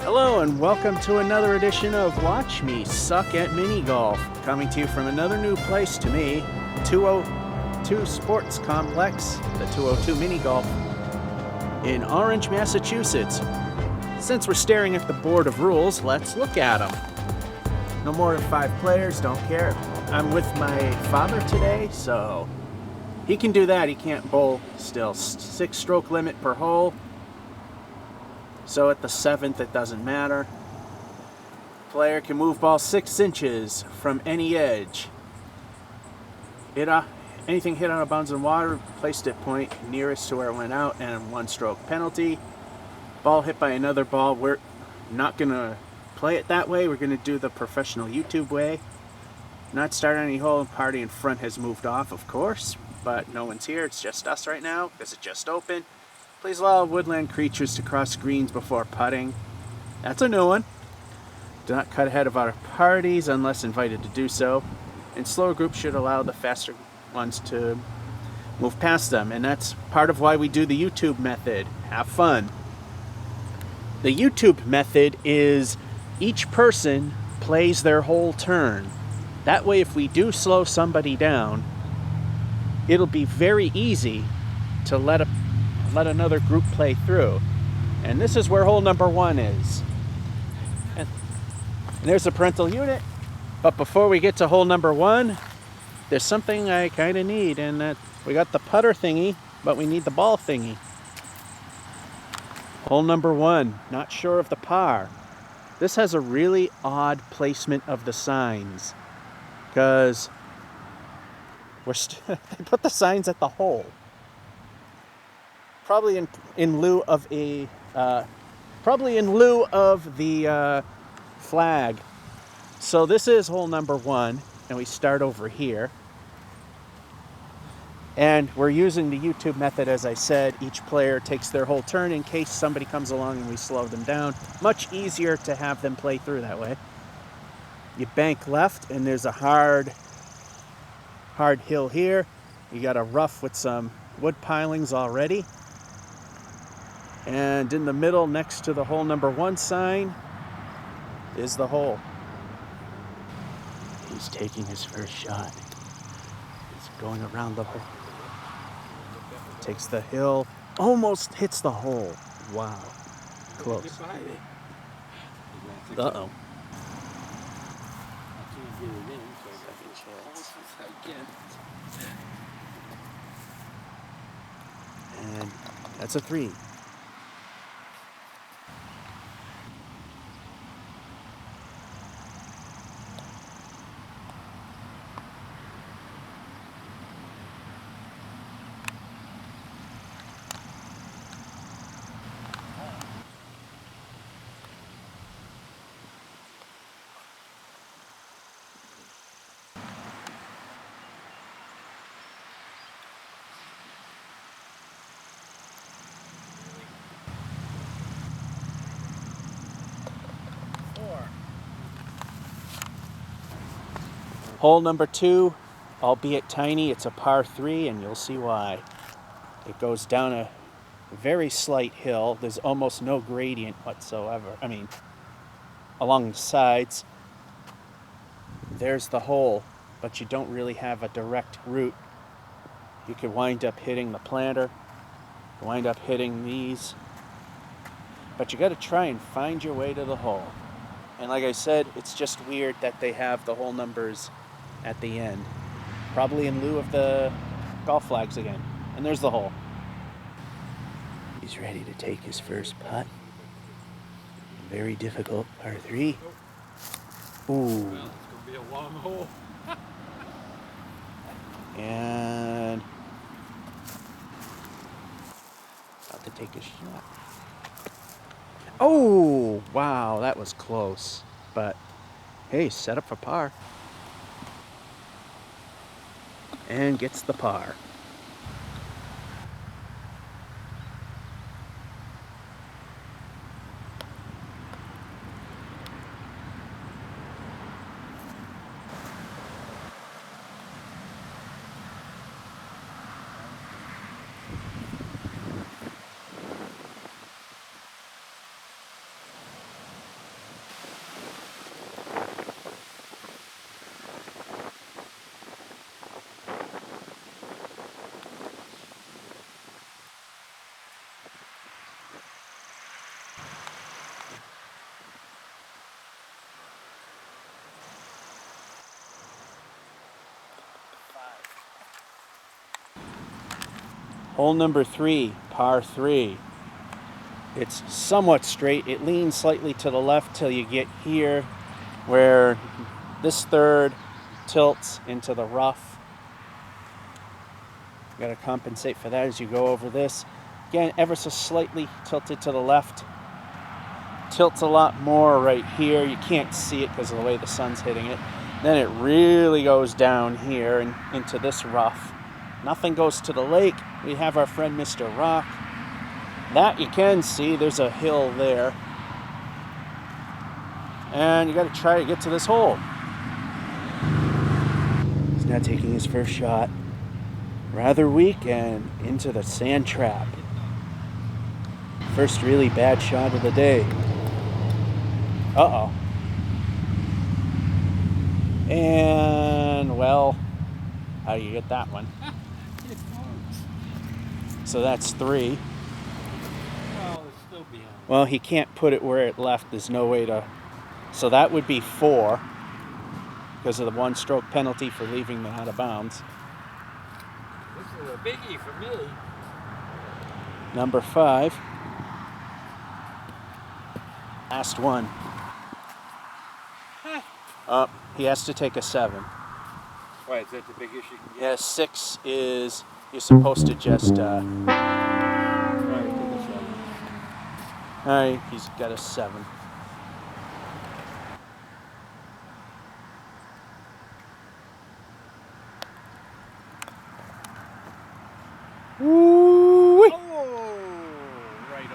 Hello and welcome to another edition of Watch Me Suck at Mini Golf, coming to you from another new place to me, 202 Sports Complex, the 202 Mini Golf in Orange, Massachusetts. Since we're staring at the board of rules, let's look at them. No more than 5 players, don't care. I'm with my father today, so he can do that. He can't bowl still. 6-stroke limit per hole. So at the 7th, it doesn't matter. Player can move ball 6 inches from any edge. Anything hit on a bounds in water, placed at point nearest to where it went out, and 1-stroke penalty. Ball hit by another ball, we're not going to play it that way. We're going to do the professional YouTube way. Not start any hole. Party in front has moved off, of course, but no one's here. It's just us right now because it just opened. Please allow woodland creatures to cross greens before putting. That's a new one. Do not cut ahead of our parties unless invited to do so. And slower groups should allow the faster ones to move past them. And that's part of why we do the YouTube method. Have fun. The YouTube method is each person plays their whole turn. That way, if we do slow somebody down, it'll be very easy to let another group play through. And this is where hole number 1 is. And there's the parental unit. But before we get to hole number 1, there's something I kind of need, and that we got the putter thingy, but we need the ball thingy. Hole number 1, not sure of the par. This has a really odd placement of the signs, because they put the signs at the hole. Probably in lieu of the flag. So this is hole number 1, and we start over here. And we're using the YouTube method, as I said. Each player takes their whole turn in case somebody comes along and we slow them down. Much easier to have them play through that way. You bank left, and there's a hard hill here. You got a rough with some wood pilings already. And in the middle, next to the hole number 1 sign, is the hole. He's taking his first shot. He's going around the hole. Takes the hill. Almost hits the hole. Wow. Close. Uh-oh. And that's a 3. Hole number 2, albeit tiny, it's a par 3, and you'll see why. It goes down a very slight hill. There's almost no gradient whatsoever. I mean, along the sides. There's the hole, but you don't really have a direct route. You could wind up hitting the planter, wind up hitting these, but you got to try and find your way to the hole. And like I said, it's just weird that they have the hole numbers at the end, probably in lieu of the golf flags again. And there's the hole. He's ready to take his first putt. Very difficult par 3. Ooh. Well, it's gonna be a long hole. And about to take a shot. Oh, wow, that was close. But hey, set up for par. And gets the par. Hole number 3, par 3. It's somewhat straight. It leans slightly to the left till you get here, where this third tilts into the rough. You gotta compensate for that as you go over this. Again, ever so slightly tilted to the left. Tilts a lot more right here. You can't see it because of the way the sun's hitting it. Then it really goes down here and into this rough. Nothing goes to the lake. We have our friend Mr. Rock. That you can see, there's a hill there. And you gotta try to get to this hole. He's now taking his first shot. Rather weak and into the sand trap. First really bad shot of the day. Uh-oh. And, well, how do you get that one? So that's 3. Well, it's still beyond. Well, he can't put it where it left. There's no way to... So that would be 4 because of the 1-stroke penalty for leaving them out of bounds. This is a biggie for me. Number 5. Last one. Up. He has to take a 7. Why, is that the biggest you can get? Yeah, 6 is... You're supposed to just... Alright, take a 7. Alright, he's got a 7. Woo! Oh, right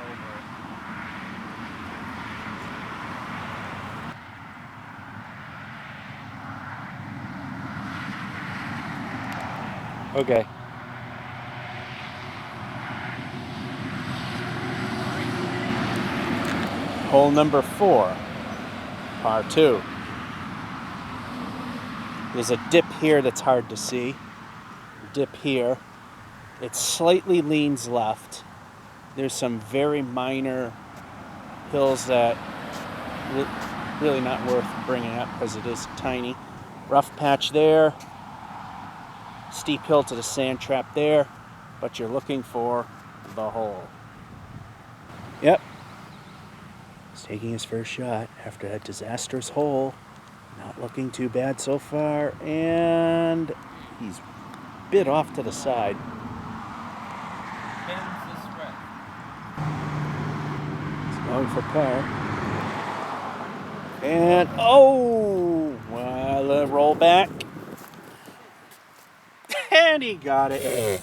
over. Okay. Hole number 4, par 2. There's a dip here that's hard to see. Dip here. It slightly leans left. There's some very minor hills that really not worth bringing up because it is tiny. Rough patch there. Steep hill to the sand trap there. But you're looking for the hole. Yep. He's taking his first shot after that disastrous hole. Not looking too bad so far. And he's bit off to the side. He's going for par. And, oh! Well, a roll back. And he got it.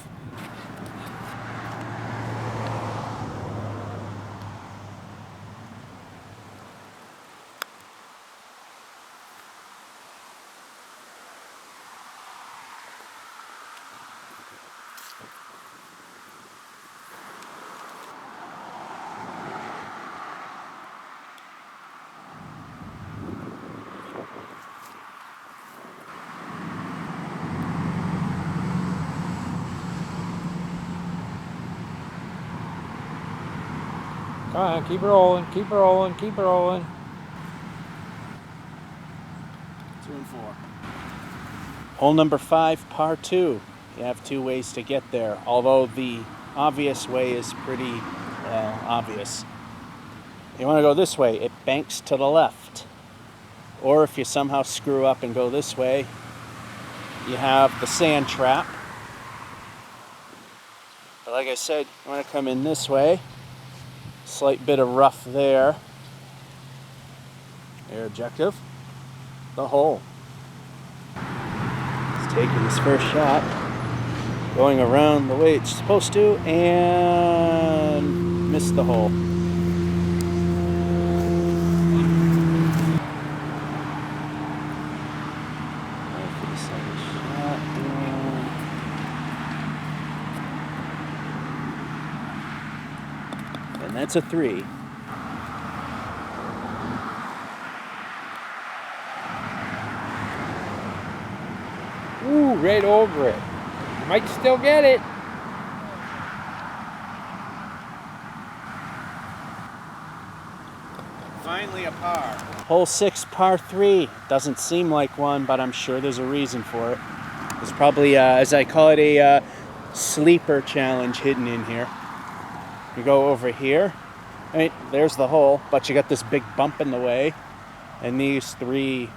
Come on, keep rolling, keep rolling, keep rolling. 2 and 4. Hole number 5, par 2. You have 2 ways to get there, although the obvious way is pretty, obvious. You want to go this way, it banks to the left. Or if you somehow screw up and go this way, you have the sand trap. But like I said, you want to come in this way. Slight bit of rough there. Your objective, the hole. He's taking his first shot, going around the way it's supposed to, and missed the hole. And that's a 3. Ooh, right over it. You might still get it. Finally a par. Hole 6, par 3. Doesn't seem like one, but I'm sure there's a reason for it. It's probably, as I call it, a sleeper challenge hidden in here. You go over here, right? There's the hole, but you got this big bump in the way, and these three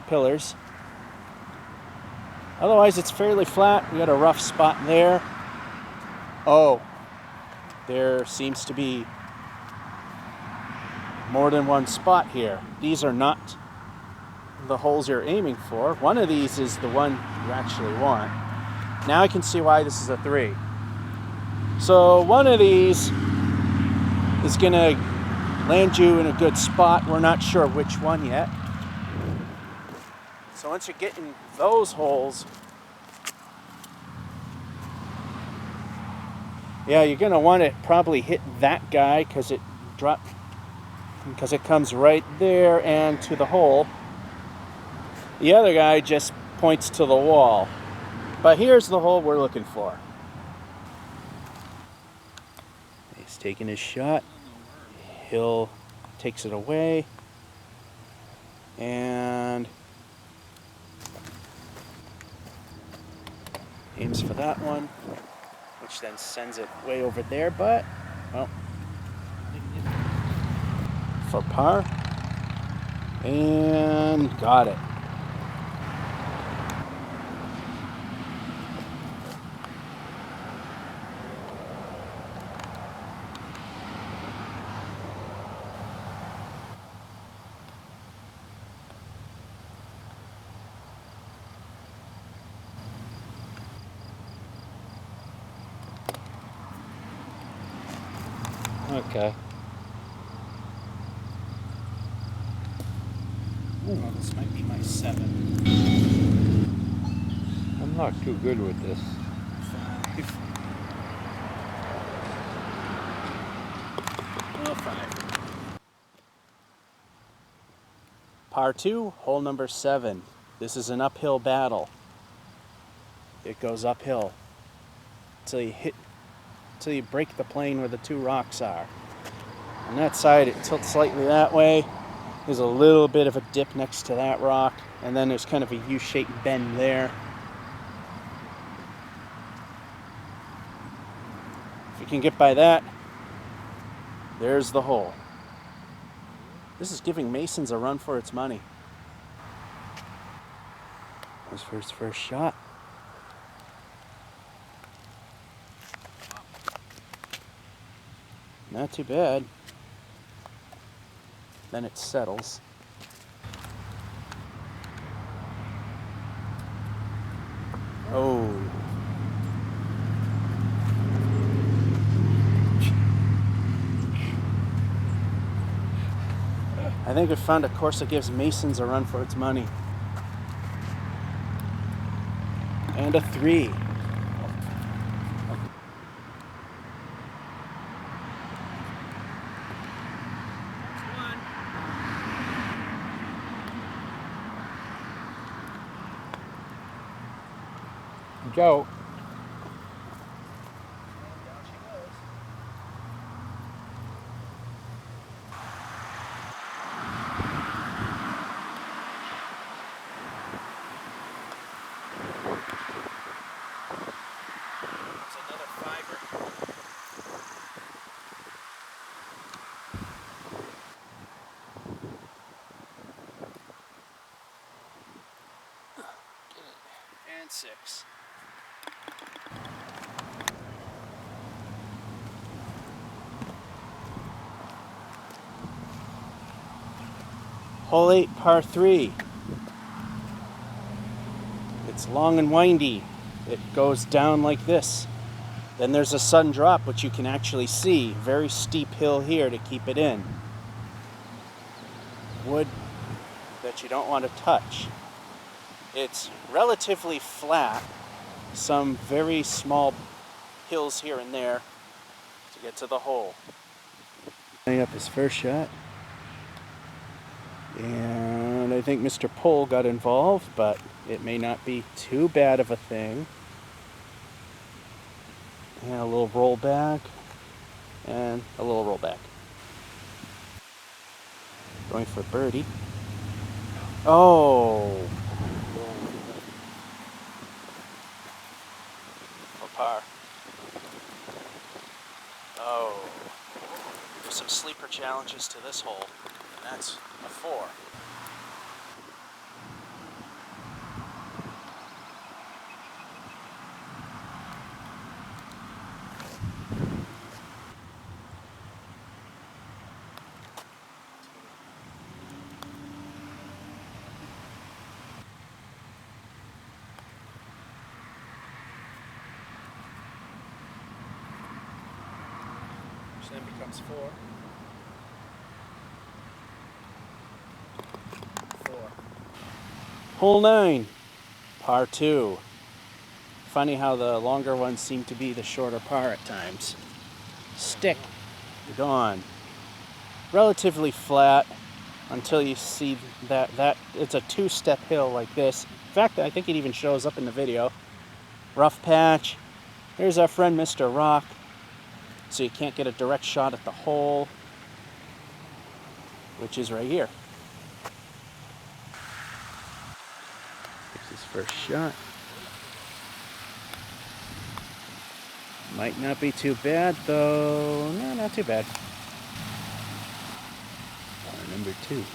pillars. Otherwise, it's fairly flat. We got a rough spot there. Oh, there seems to be more than one spot here. These are not the holes you're aiming for. One of these is the one you actually want. Now I can see why this is a 3. So one of these is gonna land you in a good spot. We're not sure which one yet. So once you get in those holes, yeah, you're gonna want to probably hit that guy because it comes right there and to the hole. The other guy just points to the wall. But here's the hole we're looking for. He's taking his shot. Hill takes it away. And aims for that one, which then sends it way over there, but, well, for par. And got it. Okay. Ooh, this might be my 7. I'm not too good with this. 5. Oh, 5. Par 2, hole number 7. This is an uphill battle. It goes uphill till you break the plane where the 2 rocks are. On that side, it tilts slightly that way. There's a little bit of a dip next to that rock, and then there's kind of a U-shaped bend there. If you can get by that, there's the hole. This is giving Masons a run for its money. That's for his first shot. Not too bad. Then it settles. Oh. I think we found a course that gives Masons a run for its money. And a 3. Joe. It's another 5er. And 6. Hole 8, par 3. It's long and windy. It goes down like this. Then there's a sudden drop, which you can actually see. Very steep hill here to keep it in. Wood that you don't want to touch. It's relatively flat. Some very small hills here and there to get to the hole. Setting up his first shot. And I think Mr. Pole got involved, but it may not be too bad of a thing. And a little roll back. And a little roll back. Going for birdie. Oh! challenges to this hole, and that's a 4. Which then becomes 4. 4. Hole 9, par 2. Funny how the longer ones seem to be the shorter par at times. Stick, gone. Relatively flat until you see that it's a 2-step hill like this. In fact, I think it even shows up in the video. Rough patch. Here's our friend Mr. Rock. So you can't get a direct shot at the hole, which is right here. Here's his first shot. Might not be too bad though. No, not too bad. Number 2. Here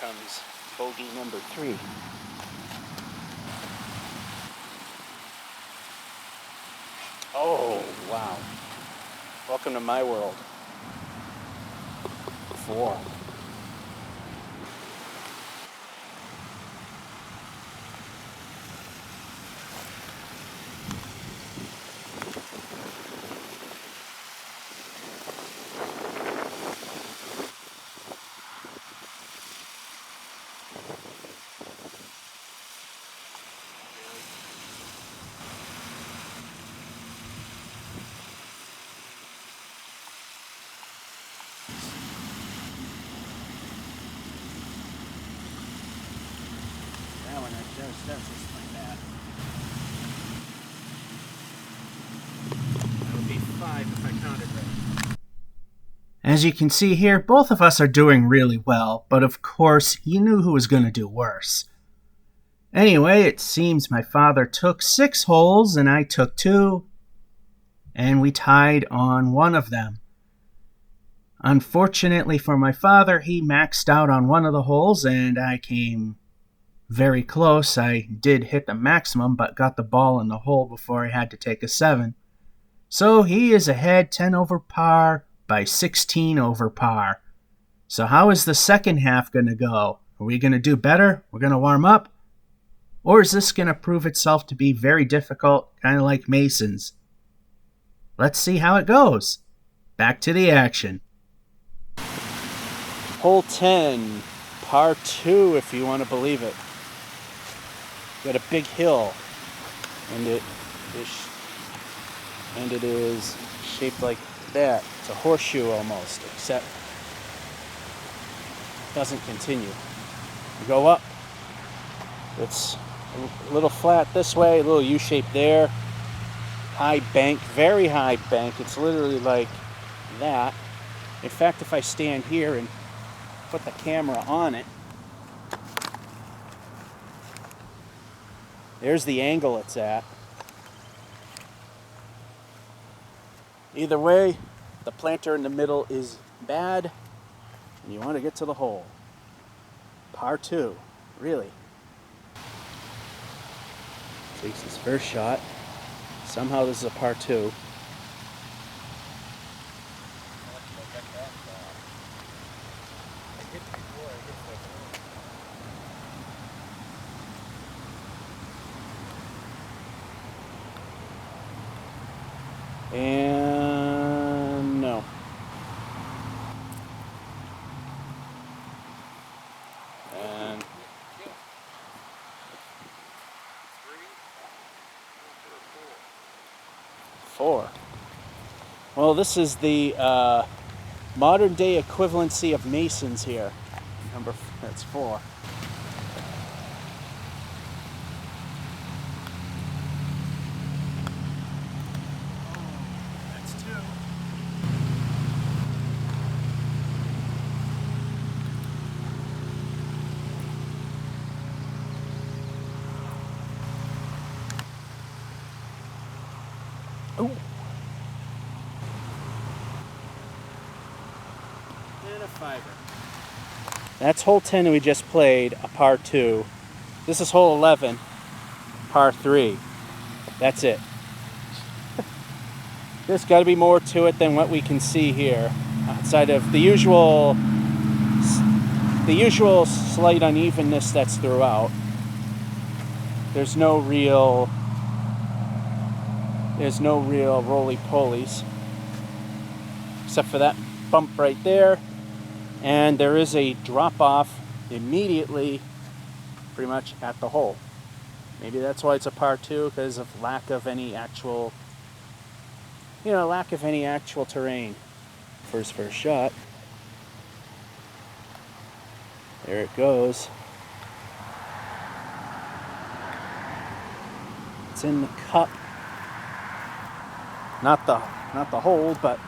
comes bogey number 3. Oh, wow. Welcome to my world. 4. That one right there, that's just like that. That would be 5 if I counted right. As you can see here, both of us are doing really well, but of course, you knew who was going to do worse. Anyway, it seems my father took 6 holes and I took 2, and we tied on one of them. Unfortunately for my father, he maxed out on one of the holes and I came very close. I did hit the maximum, but got the ball in the hole before I had to take a 7. So he is ahead 10 over par by 16 over par. So how is the second half going to go? Are we going to do better? We're going to warm up? Or is this going to prove itself to be very difficult, kind of like Mason's? Let's see how it goes. Back to the action. Hole 10, par 2 if you want to believe it. Got a big hill, and it is shaped like that. It's a horseshoe almost, except it doesn't continue. You go up, it's a little flat this way, a little U-shape there. High bank, very high bank. It's literally like that. In fact, if I stand here and put the camera on it, there's the angle it's at. Either way, the planter in the middle is bad, and you want to get to the hole. Par 2, really. Takes his first shot. Somehow this is a par 2. And no. And 4. Well, this is the modern day equivalency of Masons here. That's 4. That's 2. Ooh. And a fiver. That's hole 10 we just played, a par 2. This is hole 11, par 3. That's it. There's got to be more to it than what we can see here, outside of the usual slight unevenness that's throughout. There's no real roly-polies, except for that bump right there. And there is a drop-off immediately, pretty much at the hole. Maybe that's why it's a par 2, because of lack of any actual terrain. First shot. There it goes. It's in the cup. Not the hole, but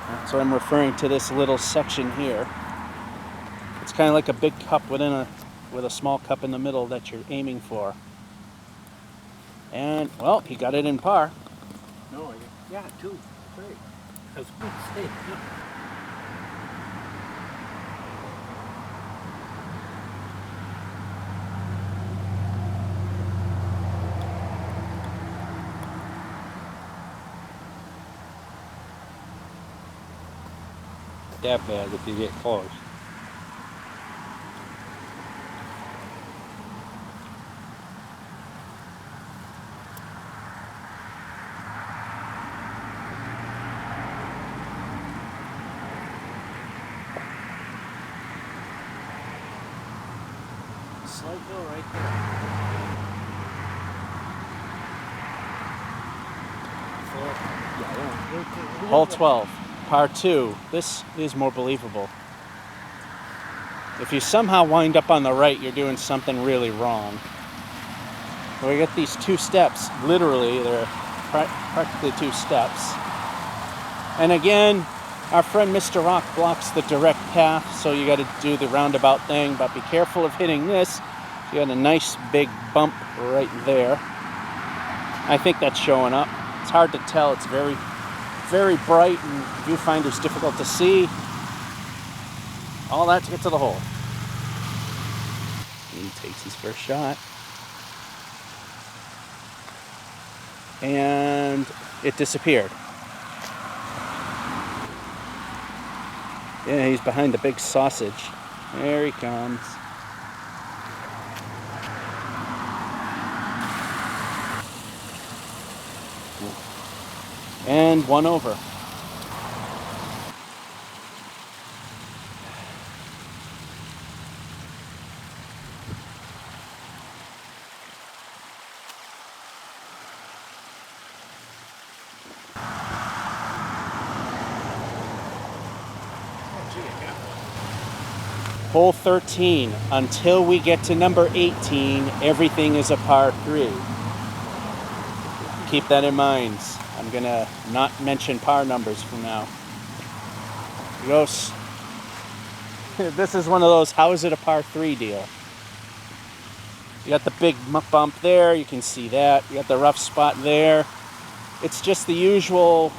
that's what I'm referring to, this little section here. It's kind of like a big cup with a small cup in the middle that you're aiming for. And, well, he got it in par. No, yeah, 2, 3. I was going to say, yeah. That bad if you get close. Slight hill right there. Hole 12, par 2. This is more believable. If you somehow wind up on the right, you're doing something really wrong. We got these 2 steps. Literally, they're practically 2 steps. And again, our friend Mr. Rock blocks the direct path, so you got to do the roundabout thing. But be careful of hitting this. You got a nice big bump right there. I think that's showing up. It's hard to tell. It's very, very bright, and viewfinder's difficult to see. All that to get to the hole. He takes his first shot. And it disappeared. Yeah, he's behind the big sausage. There he comes. And 1 over. Hole 13. Until we get to number 18, everything is a par 3. Keep that in mind. I'm going to not mention par numbers from now. This is one of those, how is it a par 3 deal? You got the big bump there, you can see that. You got the rough spot there. It's just the usual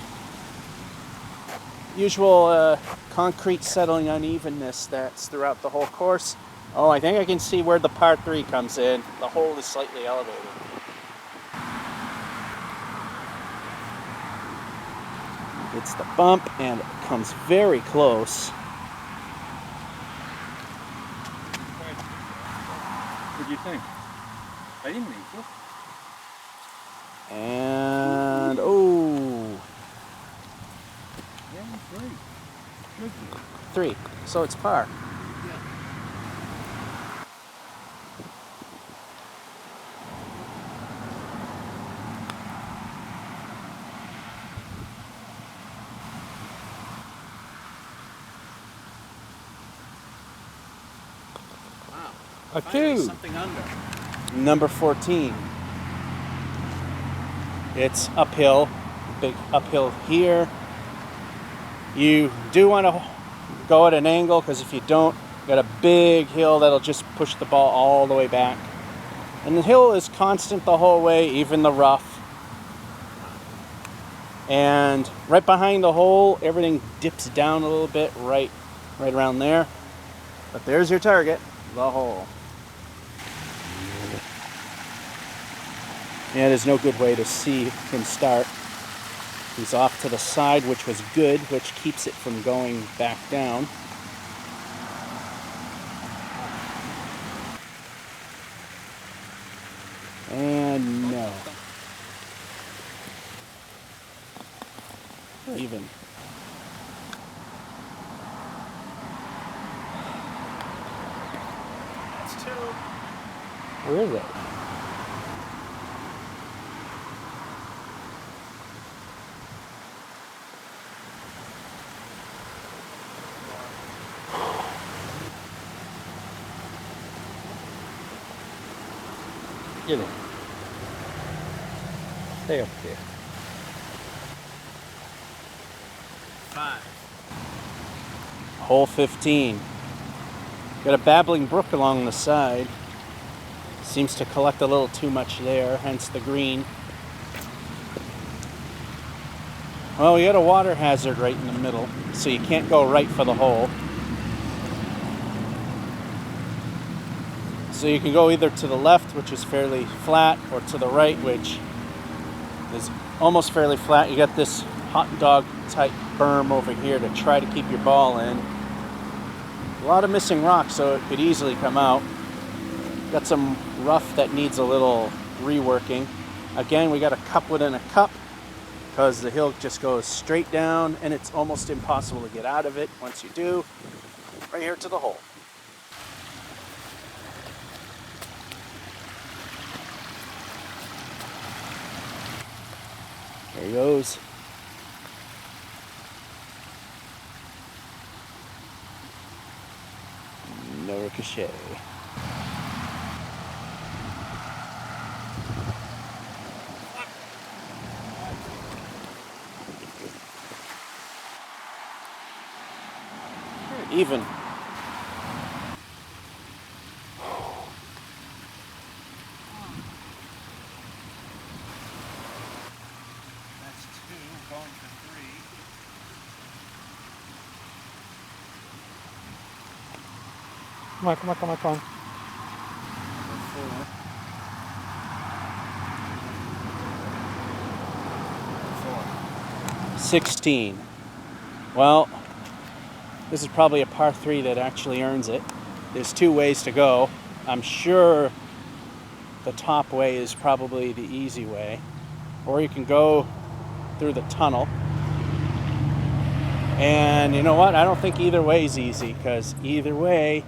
concrete settling unevenness that's throughout the whole course. Oh, I think I can see where the par 3 comes in. The hole is slightly elevated. It's the bump, and it comes very close. What do you think? I didn't think so. And, oh. Yeah, 3. Should be. 3. So it's par. Yeah. Wow. A 2. Something under. Number 14. It's uphill. Big uphill here. You do want to go at an angle, because if you don't, you got a big hill that'll just push the ball all the way back. And the hill is constant the whole way, even the rough. And right behind the hole, everything dips down a little bit, right around there. But there's your target, the hole. Yeah, there's no good way to see him start. He's off to the side, which was good, which keeps it from going back down. And no. Even. That's two. Where is it? Get it. Stay up there. 5. Hole 15. Got a babbling brook along the side. Seems to collect a little too much there, hence the green. Well, we got a water hazard right in the middle, so you can't go right for the hole. So you can go either to the left, which is fairly flat, or to the right, which is almost fairly flat. You got this hot dog type berm over here to try to keep your ball in. A lot of missing rocks, so it could easily come out. Got some rough that needs a little reworking. Again, we got to couple it in a cup because the hill just goes straight down and it's almost impossible to get out of it once you do. Right here to the hole. There he goes. No ricochet. Even. That's 2, going for 3. Come on, come on, come on, come on. 16. Well, this is probably a par 3 that actually earns it. There's 2 ways to go. I'm sure the top way is probably the easy way. Or you can go through the tunnel. And you know what? I don't think either way is easy, because either way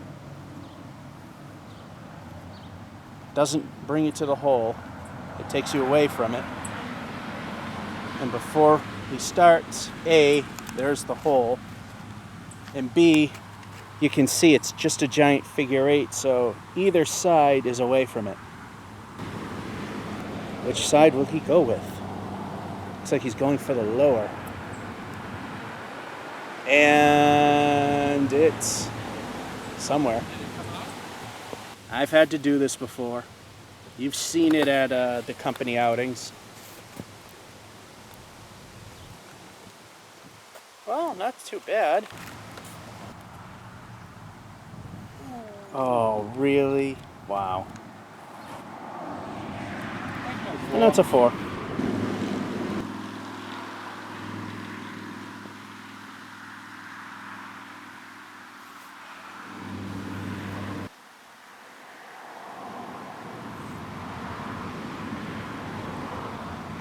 doesn't bring you to the hole. It takes you away from it. And before he starts, A, there's the hole. And B, you can see it's just a giant figure 8, so either side is away from it. Which side will he go with? Looks like he's going for the lower. And it's somewhere. I've had to do this before. You've seen it at the company outings. Well, not too bad. Oh, really? Wow. And that's a 4.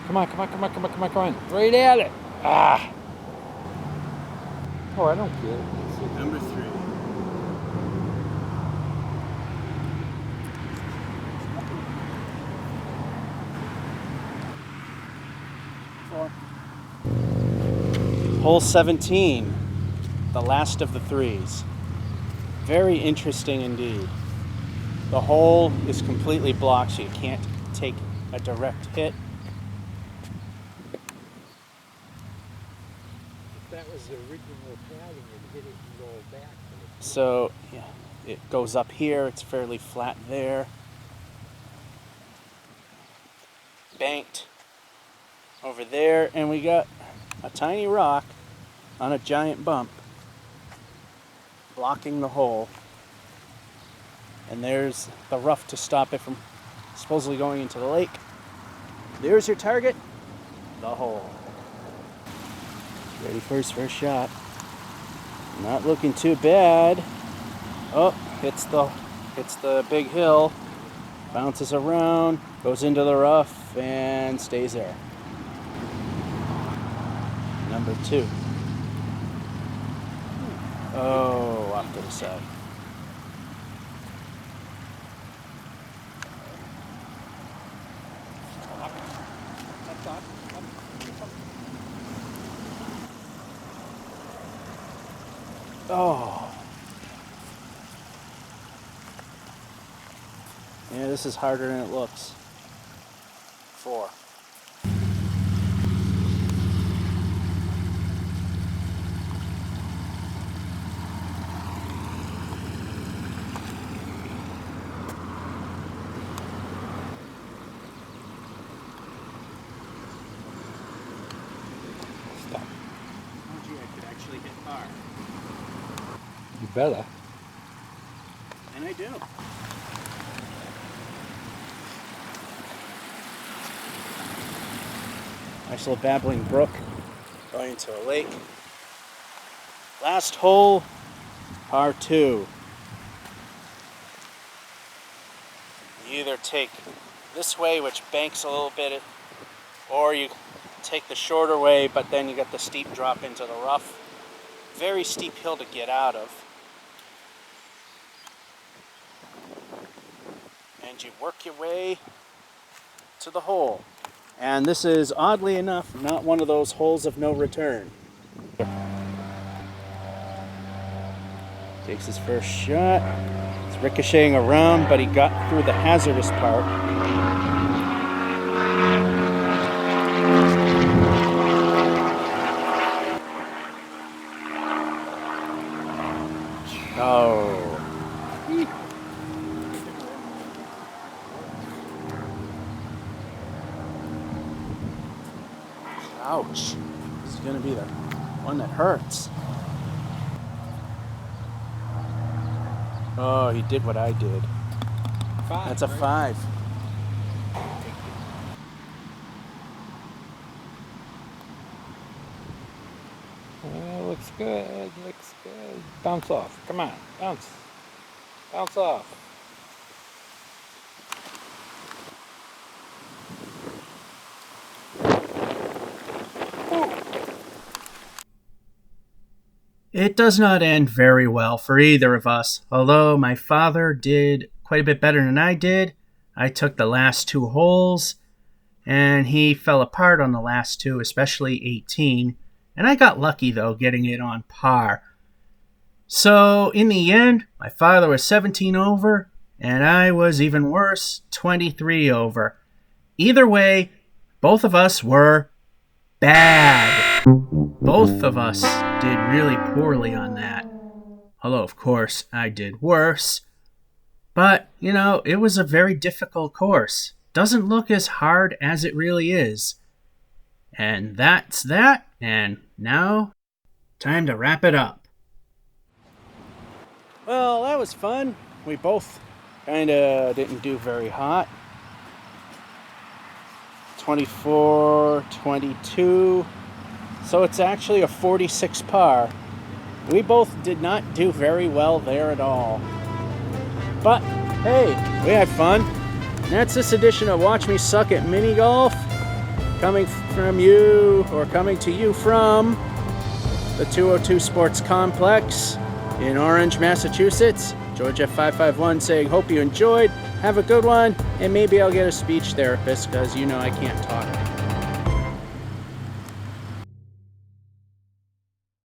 Come on, come on, come on, come on, come on, come on. Right at it. Ah. Oh, I don't care. Number 3. Hole 17, the last of the 3s. Very interesting indeed. The hole is completely blocked, so you can't take a direct hit. If that was the original padding, it'd hit it and roll back. So, yeah, it goes up here, it's fairly flat there. Banked over there, and we got a tiny rock on a giant bump, blocking the hole. And there's the rough to stop it from supposedly going into the lake. There's your target, the hole. Ready for his first shot. Not looking too bad. Oh, hits the big hill, bounces around, goes into the rough, and stays there. Number 2. Oh, off to the side. Oh. Yeah, this is harder than it looks. 4. Stop. Oh gee, I could actually hit par. You better. And I do. Nice little babbling brook going into a lake. Last hole, par 2. You either take this way, which banks a little bit, or you take the shorter way, but then you got the steep drop into the rough. Very steep hill to get out of. And you work your way to the hole. And this is, oddly enough, not one of those holes of no return. Takes his first shot. It's ricocheting around, but he got through the hazardous part. Oh. Ouch. This is going to be the one that hurts. Oh, he did what I did. 5. That's a right? 5. Looks good. Looks good. Bounce off. Come on. Bounce. Bounce off. It does not end very well for either of us. Although my father did quite a bit better than I did. I took the last 2 holes, and he fell apart on the last 2, especially 18. And I got lucky, though, getting it on par. So, in the end, my father was 17 over, and I was even worse, 23 over. Either way, both of us were bad. Both of us did really poorly on that. Although, of course, I did worse. But, you know, it was a very difficult course. Doesn't look as hard as it really is. And that's that. And now, time to wrap it up. Well, that was fun. We both kind of didn't do very hot. 24, 22. So it's actually a 46 par. We both did not do very well there at all. But, hey, we had fun. And that's this edition of Watch Me Suck at Mini Golf. Coming from you, or coming to you from the 202 Sports Complex in Orange, Massachusetts. George F551 saying, hope you enjoyed. Have a good one. And maybe I'll get a speech therapist because, you know, I can't talk.